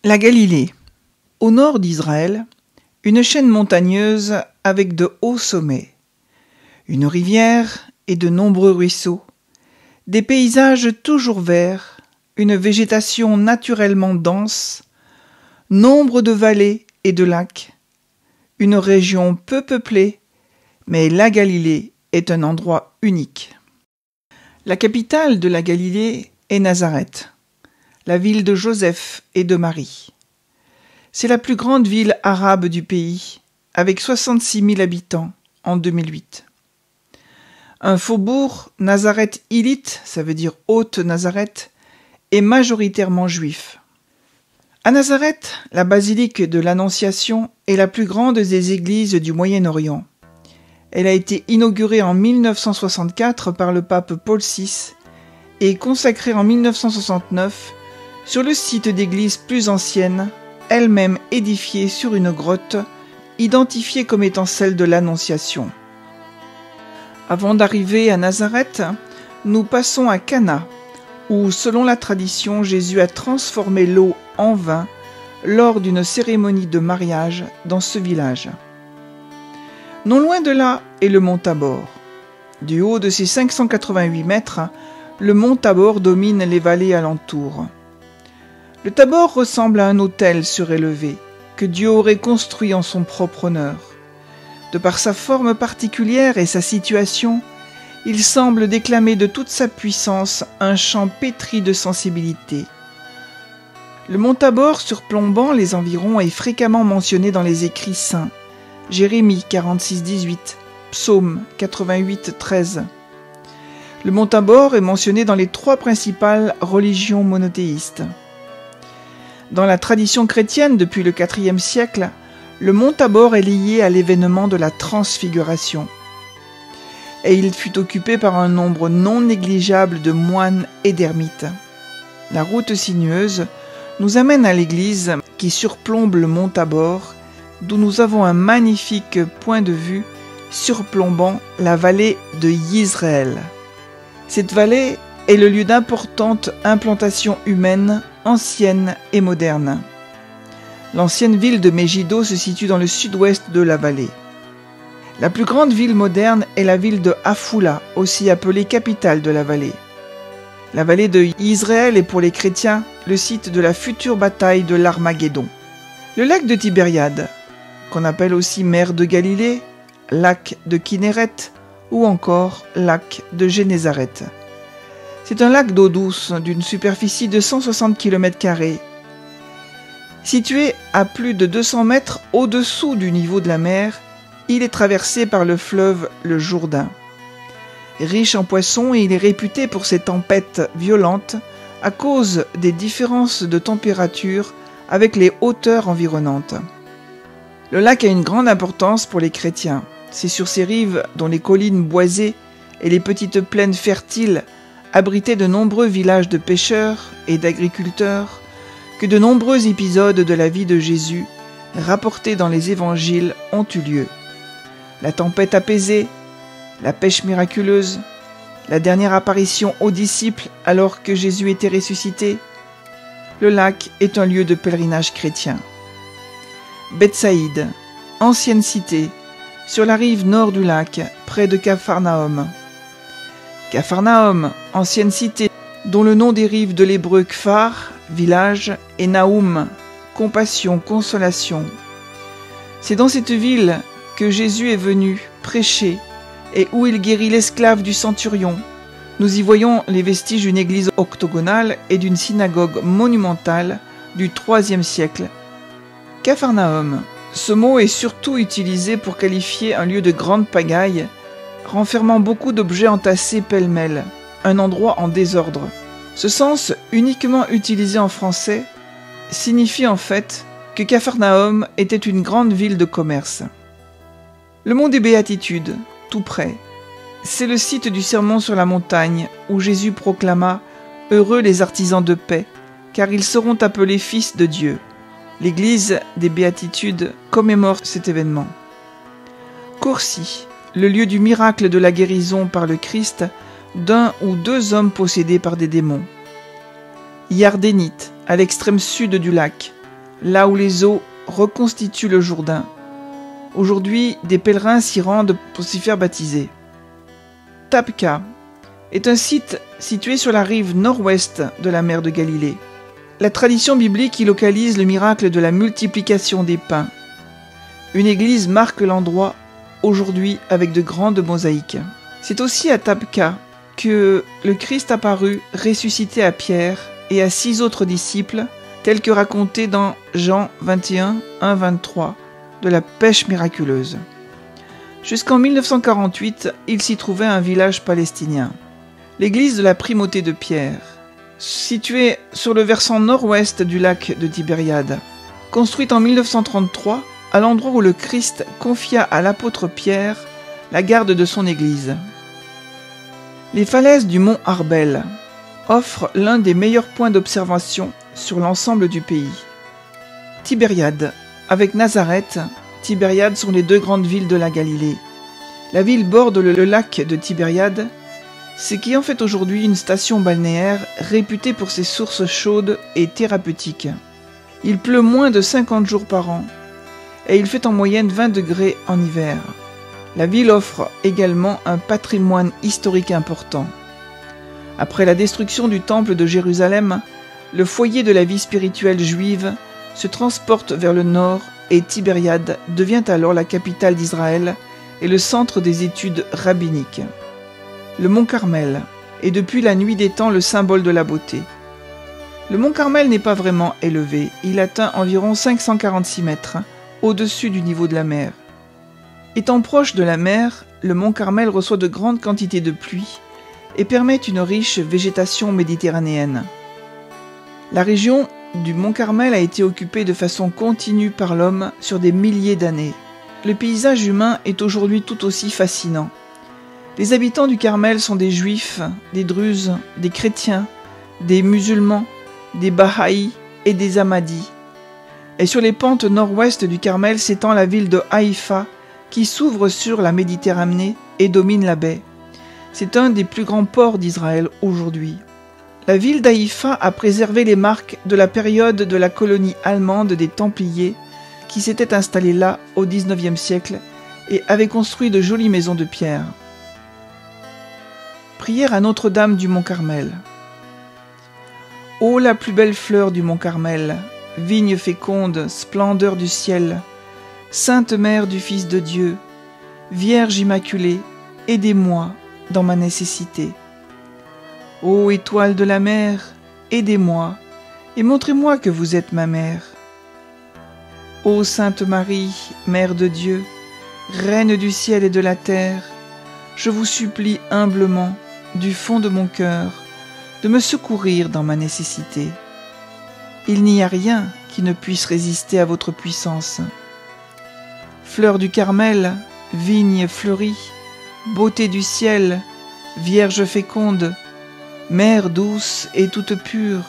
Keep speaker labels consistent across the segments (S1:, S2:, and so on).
S1: La Galilée. Au nord d'Israël, une chaîne montagneuse avec de hauts sommets, une rivière et de nombreux ruisseaux, des paysages toujours verts, une végétation naturellement dense, nombre de vallées et de lacs, une région peu peuplée, mais la Galilée est un endroit unique. La capitale de la Galilée est Nazareth, la ville de Joseph et de Marie. C'est la plus grande ville arabe du pays, avec 66 000 habitants en 2008. Un faubourg, Nazareth-Ilite, ça veut dire Haute-Nazareth, est majoritairement juif. À Nazareth, la basilique de l'Annonciation est la plus grande des églises du Moyen-Orient. Elle a été inaugurée en 1964 par le pape Paul VI et consacrée en 1969 sur le site d'église plus ancienne, elle-même édifiée sur une grotte, identifiée comme étant celle de l'Annonciation. Avant d'arriver à Nazareth, nous passons à Cana, où, selon la tradition, Jésus a transformé l'eau en vin lors d'une cérémonie de mariage dans ce village. Non loin de là est le mont Tabor. Du haut de ses 588 mètres, le mont Tabor domine les vallées alentours. Le Tabor ressemble à un autel surélevé que Dieu aurait construit en son propre honneur. De par sa forme particulière et sa situation, il semble déclamer de toute sa puissance un chant pétri de sensibilité. Le mont Tabor surplombant les environs est fréquemment mentionné dans les écrits saints. Jérémie 46, 18, Psaume 88, 13. Le mont Tabor est mentionné dans les 3 principales religions monothéistes. Dans la tradition chrétienne depuis le IVe siècle, le mont Tabor est lié à l'événement de la Transfiguration. Et il fut occupé par un nombre non négligeable de moines et d'ermites. La route sinueuse nous amène à l'église qui surplombe le mont Tabor, d'où nous avons un magnifique point de vue surplombant la vallée de Yisraël. Cette vallée est le lieu d'importantes implantations humaines, anciennes et modernes. L'ancienne ville de Megiddo se situe dans le sud-ouest de la vallée. La plus grande ville moderne est la ville de Hafoula, aussi appelée capitale de la vallée. La vallée de Yisraël est pour les chrétiens le site de la future bataille de l'Armageddon. Le lac de Tibériade, qu'on appelle aussi mer de Galilée, lac de Kinéret ou encore lac de Génézareth. C'est un lac d'eau douce d'une superficie de 160 km², situé à plus de 200 mètres au-dessous du niveau de la mer. Il est traversé par le fleuve le Jourdain. Riche en poissons, il est réputé pour ses tempêtes violentes à cause des différences de température avec les hauteurs environnantes. Le lac a une grande importance pour les chrétiens. C'est sur ses rives, dont les collines boisées et les petites plaines fertiles abritaient de nombreux villages de pêcheurs et d'agriculteurs, que de nombreux épisodes de la vie de Jésus, rapportés dans les évangiles, ont eu lieu. La tempête apaisée, la pêche miraculeuse, la dernière apparition aux disciples alors que Jésus était ressuscité. Le lac est un lieu de pèlerinage chrétien. Bethsaïde, ancienne cité, sur la rive nord du lac, près de Capharnaüm. Capharnaüm, ancienne cité, dont le nom dérive de l'hébreu Kfar, village, et Naoum, compassion, consolation. C'est dans cette ville que Jésus est venu prêcher et où il guérit l'esclave du centurion. Nous y voyons les vestiges d'une église octogonale et d'une synagogue monumentale du IIIe siècle. Capharnaüm. Ce mot est surtout utilisé pour qualifier un lieu de grande pagaille, renfermant beaucoup d'objets entassés pêle-mêle, un endroit en désordre. Ce sens, uniquement utilisé en français, signifie en fait que Capharnaüm était une grande ville de commerce. Le mont des Béatitudes, tout près, c'est le site du sermon sur la montagne où Jésus proclama « Heureux les artisans de paix, car ils seront appelés fils de Dieu ». L'église des Béatitudes commémore cet événement. Corcy, le lieu du miracle de la guérison par le Christ d'un ou 2 hommes possédés par des démons. Yardénite, à l'extrême sud du lac, là où les eaux reconstituent le Jourdain. Aujourd'hui, des pèlerins s'y rendent pour s'y faire baptiser. Tabqa est un site situé sur la rive nord-ouest de la mer de Galilée. La tradition biblique y localise le miracle de la multiplication des pains. Une église marque l'endroit aujourd'hui avec de grandes mosaïques. C'est aussi à Tabqa que le Christ apparut ressuscité à Pierre et à 6 autres disciples, tel que raconté dans Jean 21, 1-23, de la pêche miraculeuse. Jusqu'en 1948, il s'y trouvait un village palestinien. L'église de la Primauté de Pierre, située sur le versant nord-ouest du lac de Tibériade, construite en 1933, à l'endroit où le Christ confia à l'apôtre Pierre la garde de son église. Les falaises du mont Arbel offrent l'un des meilleurs points d'observation sur l'ensemble du pays. Tibériade, avec Nazareth, Tibériade sont les 2 grandes villes de la Galilée. La ville borde le lac de Tibériade, ce qui en fait aujourd'hui une station balnéaire réputée pour ses sources chaudes et thérapeutiques. Il pleut moins de 50 jours par an et il fait en moyenne 20 degrés en hiver. La ville offre également un patrimoine historique important. Après la destruction du temple de Jérusalem, le foyer de la vie spirituelle juive se transporte vers le nord et Tibériade devient alors la capitale d'Israël et le centre des études rabbiniques. Le mont Carmel est depuis la nuit des temps le symbole de la beauté. Le mont Carmel n'est pas vraiment élevé, il atteint environ 546 mètres au-dessus du niveau de la mer. Étant proche de la mer, le mont Carmel reçoit de grandes quantités de pluie et permet une riche végétation méditerranéenne. La région du mont Carmel a été occupée de façon continue par l'homme sur des milliers d'années. Le paysage humain est aujourd'hui tout aussi fascinant. Les habitants du Carmel sont des juifs, des druzes, des chrétiens, des musulmans, des bahaïs et des ahmadis. Et sur les pentes nord-ouest du Carmel s'étend la ville de Haïfa qui s'ouvre sur la Méditerranée et domine la baie. C'est un des plus grands ports d'Israël aujourd'hui. La ville d'Haïfa a préservé les marques de la période de la colonie allemande des Templiers qui s'étaient installés là au XIXe siècle et avait construit de jolies maisons de pierre. Prière à Notre-Dame du Mont Carmel. Ô la plus belle fleur du Mont Carmel, vigne féconde, splendeur du ciel, Sainte Mère du Fils de Dieu, Vierge Immaculée, aidez-moi dans ma nécessité. Ô étoile de la mer, aidez-moi et montrez-moi que vous êtes ma mère. Ô Sainte Marie, Mère de Dieu, Reine du ciel et de la terre, je vous supplie humblement, du fond de mon cœur, de me secourir dans ma nécessité. Il n'y a rien qui ne puisse résister à votre puissance. Fleur du Carmel, vigne fleurie, beauté du ciel, Vierge féconde, Mère douce et toute pure,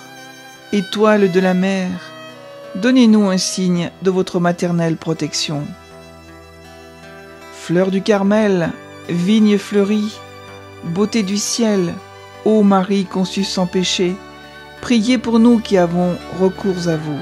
S1: étoile de la mer, donnez-nous un signe de votre maternelle protection. Fleur du Carmel, vigne fleurie, beauté du ciel, ô Marie conçue sans péché, priez pour nous qui avons recours à vous.